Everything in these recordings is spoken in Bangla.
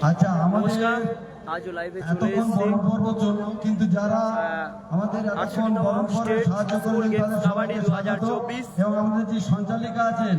আচ্ছা, নমস্কার, আজও লাইভে চলে এসেছি। কিন্তু যারা আমাদের এতক্ষণ বরণ করে সাহায্য করলেন তাদের কাবাডি 2024 এবং আমাদের যে সঞ্চালিকা আছেন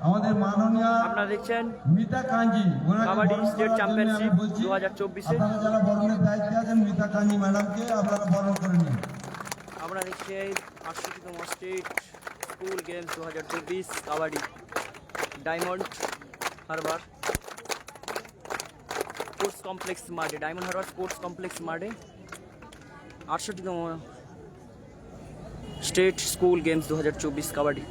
আমাদের মাননীয় আপনারা দেখছেন মিতা কাঞ্জি, কাবাডি স্টেট চ্যাম্পিয়নশিপ 2024 আপনারা যারা বরণের দায়িত্বে আছেন মিতা কাঞ্জি ম্যাডামকে আপনারা বরণ করে নিন। আমরা দেখছি 68তম state school games 2024 kabaddi Diamond Harbour sports complex মাঠে, ডায়মন্ড হারবার স্পোর্টস কমপ্লেক্স মাঠে 68তম স্টেট স্কুল গেমস 2024 কাবাডি।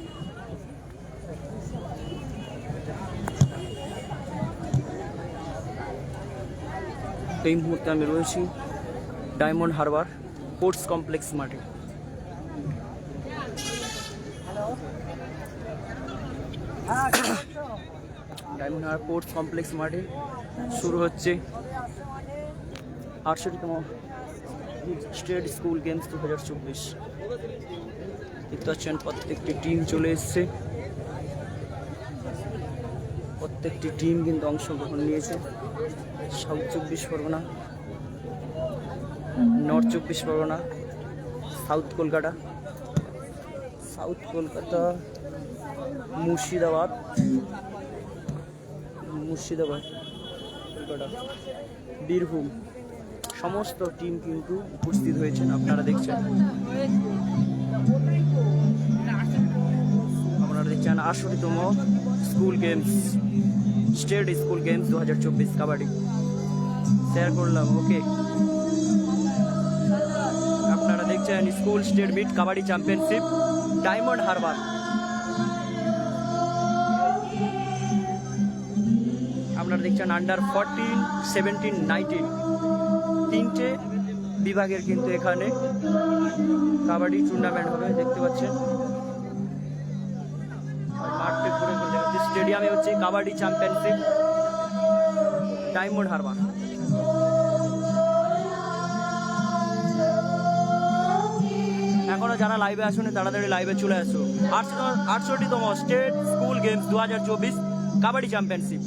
এই মুহূর্তে আমি রয়েছি ডায়মন্ড হারবার স্পোর্টস কমপ্লেক্স মাঠে। ডায়মন্ড হারবার স্পোর্টস কমপ্লেক্স মাঠে শুরু হচ্ছে 68তম স্টেট স্কুল গেমস 2024। দেখতে পাচ্ছেন প্রত্যেকটি টিম চলে এসছে, প্রত্যেকটি টিম কিন্তু অংশগ্রহণ নিয়েছে। South 24 Parganas, north 24 Parganas, south Kolkata, Murshidabad, Kolkata, Birbhum, সমস্ত টিম কিন্তু উপস্থিত হয়েছেন। আপনারা দেখছেন 68তম school games state school games 2024 kabaddi share করলাম। ওকে, আপনারা দেখছেন school state meet kabaddi championship Diamond Harbour. আপনারা দেখছেন আন্ডার 14, 17, 19 তিনটে বিভাগের কিন্তু এখানে কাবাডি টুর্নামেন্ট হবে। দেখতে পাচ্ছেন মাঠে ঘুরে ঘুরে স্টেডিয়ামে হচ্ছে কাবাডি চ্যাম্পিয়নশিপ ডায়মন্ড হারবার। এখনো যারা লাইভে আসুন তাড়াতাড়ি লাইভে চলে আসো। 68তম state school games 2024 kabaddi championship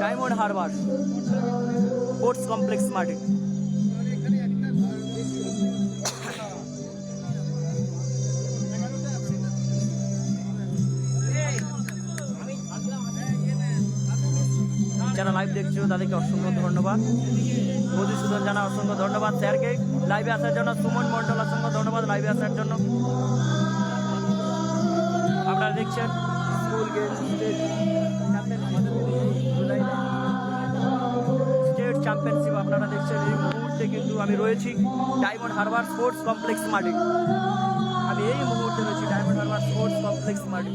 Diamond Harbour sports complex মাঠে। যারা লাইভ দেখছো তাদেরকে অসংখ্য ধন্যবাদ। মধুসূদন জানা অসংখ্য ধন্যবাদ স্যারকে লাইভে আসার জন্য। সুমন মন্ডল অসংখ্য ধন্যবাদ লাইভে আসার জন্য। আপনারা দেখছেন স্কুল গেমস স্টেট চ্যাম্পিয়নশিপ আপনারা দেখছেন। এই মুহূর্তে কিন্তু আমি রয়েছি ডায়মন্ড হারবার স্পোর্টস কমপ্লেক্স মাঠে। আমি এই মুহূর্তে রয়েছি ডায়মন্ড হারবার স্পোর্টস কমপ্লেক্স মাঠে।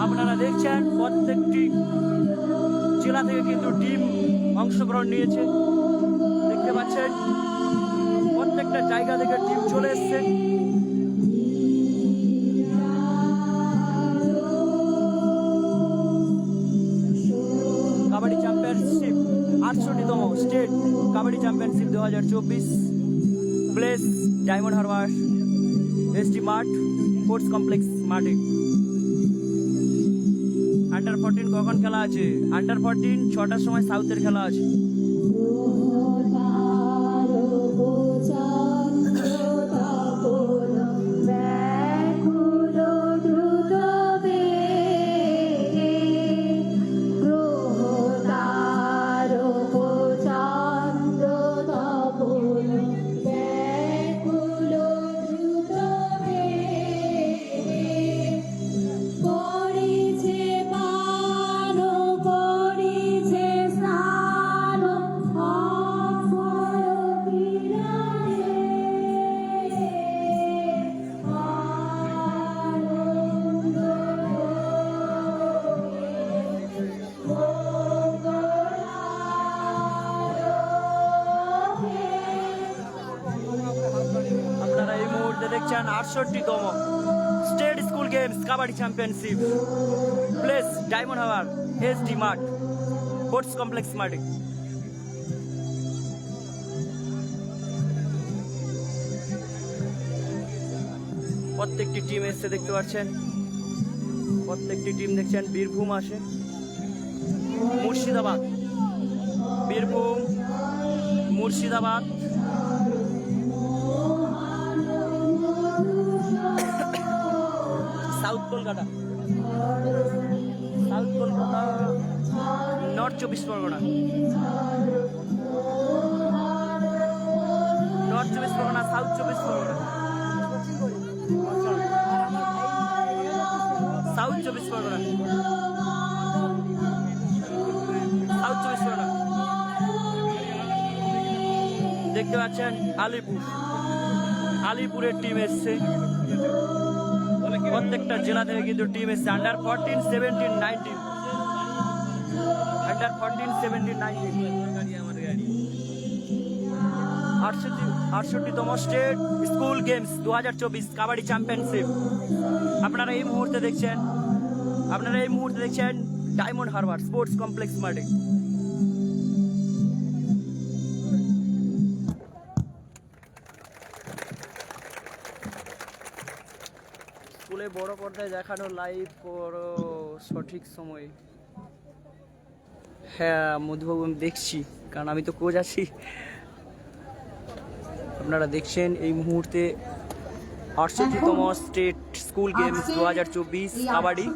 আপনারা দেখছেন প্রত্যেকটি জেলা থেকে কিন্তু টিম অংশগ্রহণ নিয়েছে। দেখতে পাচ্ছেন প্রত্যেকটা জায়গা থেকে টিম চলে এসছে। কাবাডি চ্যাম্পিয়নশিপ 68তম state kabaddi championship 2024 place Diamond Harbour ST মাঠ স্পোর্টস কমপ্লেক্স মাঠে। আন্ডার 14 কখন খেলা আছে? আন্ডার 14 6টার সময় সাউথের খেলা আছে। দেখছেন 68তম state school games kabaddi championship place Diamond Harbour SD মাঠ স্পোর্টস কমপ্লেক্স মাঠে। প্রত্যেকটি টিম এসছে দেখতে পাচ্ছেন, প্রত্যেকটি টিম দেখছেন। বীরভূম আসে, Murshidabad, Birbhum, Murshidabad, south Kolkata, south Kolkata, north 24 Parganas, north 24 Parganas, south 24 Parganas, south 24 Parganas, south 24 Pargana. দেখতে পাচ্ছেন আলিপুর, আলিপুরের টিম এসছে। প্রত্যেকটা জেলা থেকে কিন্তু টিম এসছে। আন্ডার 14, 17, 19, আন্ডার 14, 17, 19, 68তম state school games 2024 kabaddi championship আপনারা এই মুহূর্তে দেখছেন, ডায়মন্ড হারবার স্পোর্টস কমপ্লেক্স মাঠে। স্কুলে বড় পর্দায় দেখানো লাইভ করো সঠিক সময়ে। হ্যাঁ মধুবাবু, আমি দেখছি, কারণ আমি তো কোচ আছি। আপনারা দেখছেন এই মুহূর্তে 68তম state school games 2024 kabaddi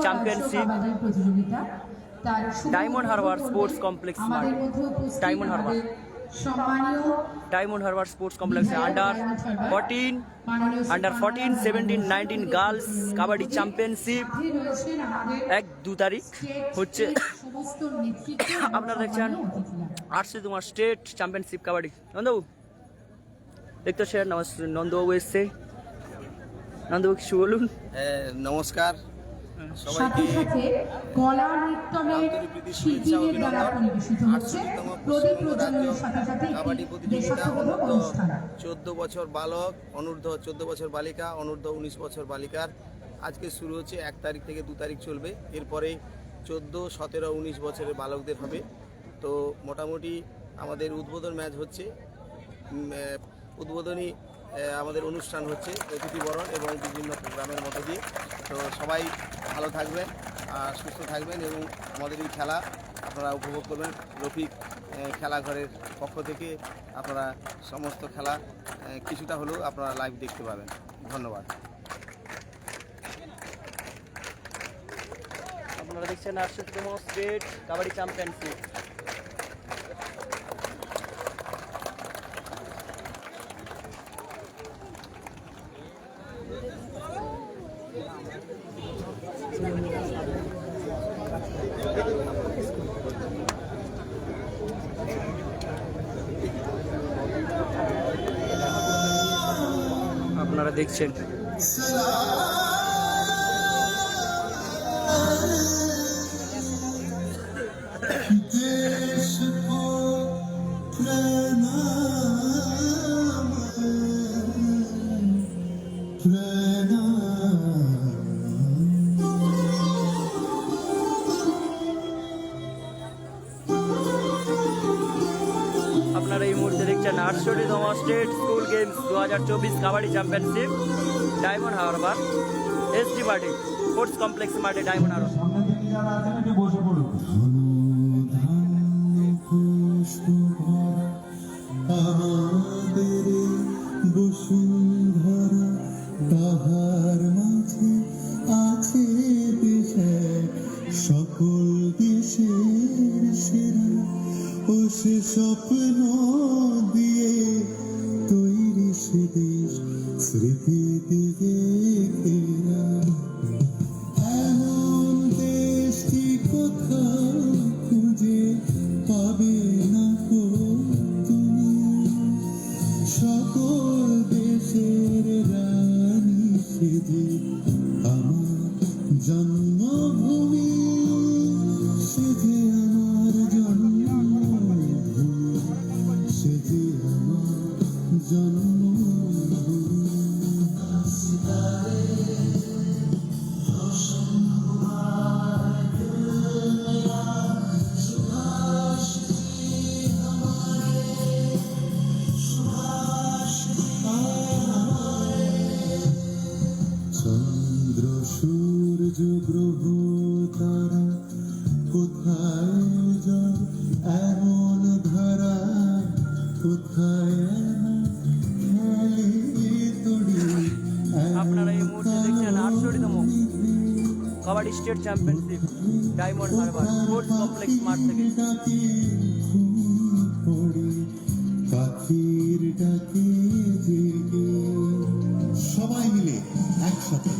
championship Diamond Harbour sports complex মাঠে। ডায়মন্ড হারবার স্পোর্টস কমপ্লেক্সে আন্ডার 14, 17, 19 গার্লস কাবাডি চ্যাম্পিয়নশিপ 1-2 তারিখ হচ্ছে। আপনারা দেখছেন 68তম স্টেট চ্যাম্পিয়নশিপ কাবাডি। নন্দবাবু দেখতে পাচ্ছেন, নন্দবাবু এসছে। নন্দবাবু কিছু বলুন। নমস্কার সাথে সাথে কলা নৃত্যমের শিল্পীদের দ্বারা পরিবেশিত হচ্ছে প্রদীপ প্রজ্বলনের সাথে সাথে কাবাডি প্রতিযোগিতা দেশাত্মবোধক অনুষ্ঠান। 14 বছর বালক, অনূর্ধ্ব 14 বছর বালিকা, অনূর্ধ্ব 19 বছর বালিকার আজকে শুরু হচ্ছে। 1 তারিখ থেকে 2 তারিখ চলবে। এরপরে 14, 17, 19 বছরের বালকদের হবে। তো মোটামুটি আমাদের উদ্বোধন ম্যাচ হচ্ছে, উদ্বোধনী আমাদের অনুষ্ঠান হচ্ছে, অতিথিবরণ এবং বিভিন্ন প্রোগ্রামের মধ্যে দিয়ে। তো সবাই ভালো থাকবেন আর সুস্থ থাকবেন এবং আমাদের এই খেলা আপনারা উপভোগ করবেন। রফিক খেলাঘরের পক্ষ থেকে আপনারা সমস্ত খেলা কিছুটা হলেও আপনারা লাইভ দেখতে পাবেন। ধন্যবাদ। আপনারা দেখছেন 68তম স্টেট কাবাডি চ্যাম্পিয়নশিপ। আপনারা দেখছেন আপনারা এই মুহূর্তে দেখছেন 68তম state school games 2024 kabaddi championship Diamond Harbour SD party sports complex মাঠে, ডায়মন্ড হারবার। সামনে থেকে যারা আছেন একটু বসে পড়ুন। আমাদের বসুন্ধরা তাহার মাঝে আছে দেশের সকল দেশের সেরা ও সে স্বপ্ন দিয়ে তৈরি সে দেশ স্মৃতি দিয়ে ঘেরা। এমন দেশটি কোথাও খুঁজে পাবে না গো তুমি, সকল দেশের রানী সেজে আমার জন্মভূমি, সেজে আমার জন্মভূমি, সেজে আমার জন্মভূমি। কোথায় খেলে তোড়ি আপনারা এই মুহূর্তে দেখছেন 68তম kabaddi state championship Diamond Harbour sports complex মাঠ থেকে। ডাকে ঘুম পড়ি পাখির ডাকে জেগে সবাই মিলে একসাথে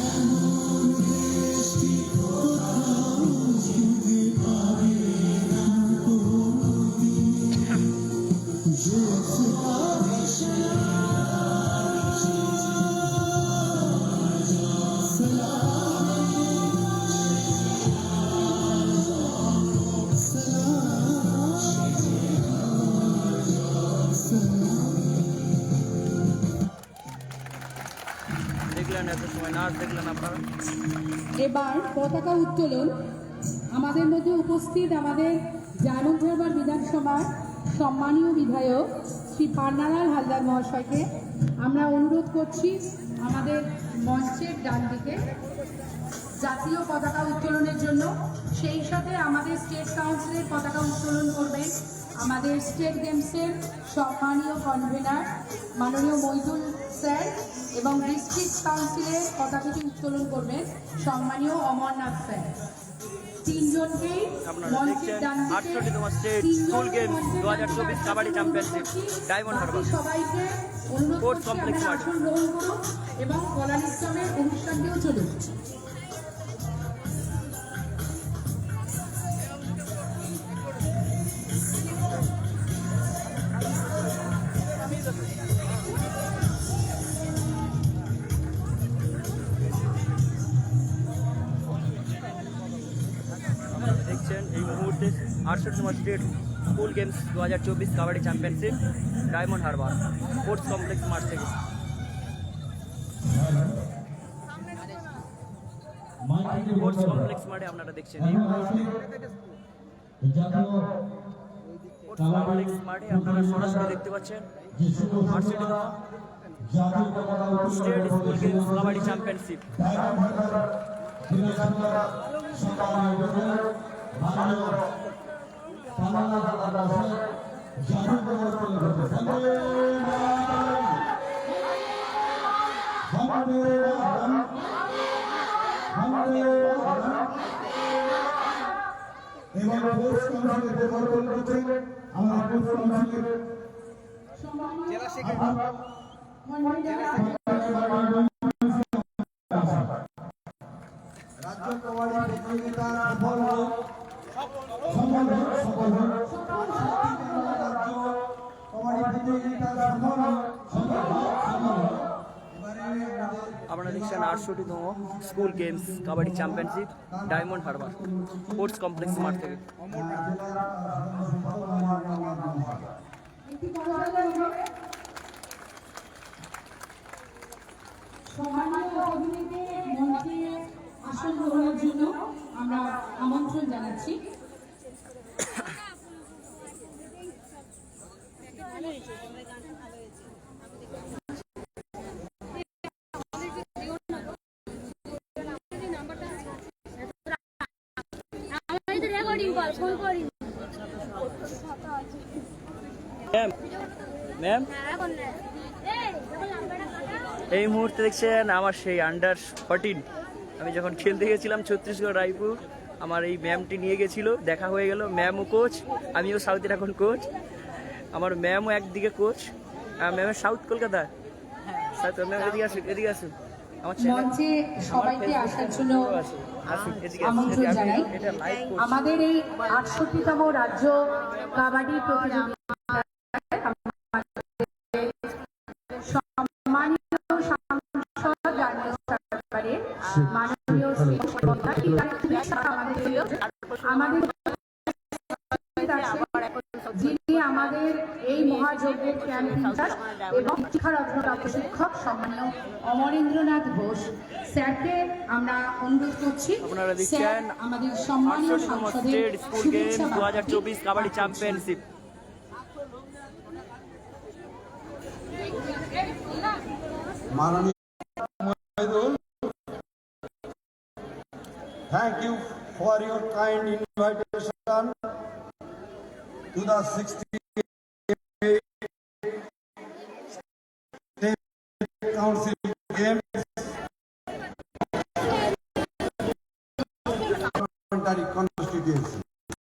এমন দেশটি কোথাও খুঁজে পাবে না কোনোদিন। যে দেখলেন এত সময় নাচ দেখলেন আপনারা। এবার পতাকা উত্তোলন। আমাদের মধ্যে উপস্থিত আমাদের ডায়মন্ড হারবার বিধানসভার সম্মানীয় বিধায়ক শ্রী পান্নালাল হালদার মহাশয়কে আমরা অনুরোধ করছি আমাদের মঞ্চের ডান দিকে জাতীয় পতাকা উত্তোলনের জন্য। সেই সাথে আমাদের স্টেট কাউন্সিলের পতাকা উত্তোলন করবেন আমাদের স্টেট গেমসের সম্মানীয় কনভেনার মাননীয় মইদুল স্যার, এবং ডিস্ট্রিক্ট কাউন্সিলের পতাকাটি উত্তোলন করবেন সম্মানীয় অমরনাথ স্যার। তিনজনকেই আপনারা মঞ্চের দেখছেন ডান দিকে 68তম state school games 2024 kabaddi championship Diamond Harbour সবাইকে অনুরোধ স্পোর্টস করছি কমপ্লেক্স আপনারা মাঠে। আসন গ্রহণ করুন এবং কলা নৃত্যমের অনুষ্ঠানটিও চলুন। দেখছেন এই মুহূর্তে 68তম state school games 2024 kabaddi championship Diamond Harbour sports complex মাঠ থেকে। স্পোর্টস কমপ্লেক্স মাঠে আপনারা দেখছেন এই স্পোর্টস কমপ্লেক্স মাঠে আপনারা সরাসরি দেখতে পাচ্ছেন 68তম state school games kabaddi championship. এবং পোস্ট কাউন্সিলের পরিবর্তন করছে আমাদের পোস্ট কাউন্সিলের রাজ্য কবাডি প্রতিযোগিতা সফল হোক, সফল হোক। রাজ্য কবাডি প্রতিযোগিতা সফল হোক, সফল হোক। এবারে আমাদের আপনারা দেখছেন 68তম school games kabaddi championship Diamond Harbour sports complex মাঠ থেকে। সম্মানীয় অতিথিদের মঞ্চে আসন গ্রহণের জন্য আমরা আমন্ত্রণ জানাচ্ছি। ম্যাম এই মুহূর্তে দেখছেন আমার সেই আন্ডার 14 আমি যখন খেলতে গেছিলাম ছত্তিশগড় রায়পুর, আমার এই ম্যামটি নিয়ে গেছিল, দেখা হয়ে গেল। ম্যামও কোচ, আমিও সাউথের এখন কোচ। আমার ম্যামও একদিকে কোচ, ম্যামের সাউথ কলকাতা। সাউথ ম্যাম এদিকে আসুন, এদিকে আসুন। আমার মঞ্চে সবাইকে আসার জন্য আমন্ত্রণ জানাই। আমাদের এই 68তম রাজ্য কাবাডি প্রতিযোগিতায় সম্মানীয় সাংসদ রাজেশ সরকারের মাননীয় শ্রী আমাদের যিনি আমাদের এই মহাযজ্ঞের ক্যাম্প ইনচার্জ এবং শিক্ষারত্নপ্রাপ্ত শিক্ষক সম্মানীয় অমরেন্দ্রনাথ ঘোষ স্যারকে আমরা অনুরোধ করছি। আপনারা দেখছেন আমাদের সম্মানীয় সংসদের school games 2024 kabaddi championship. Thank you for your kind invitation to the 60th inclusive games.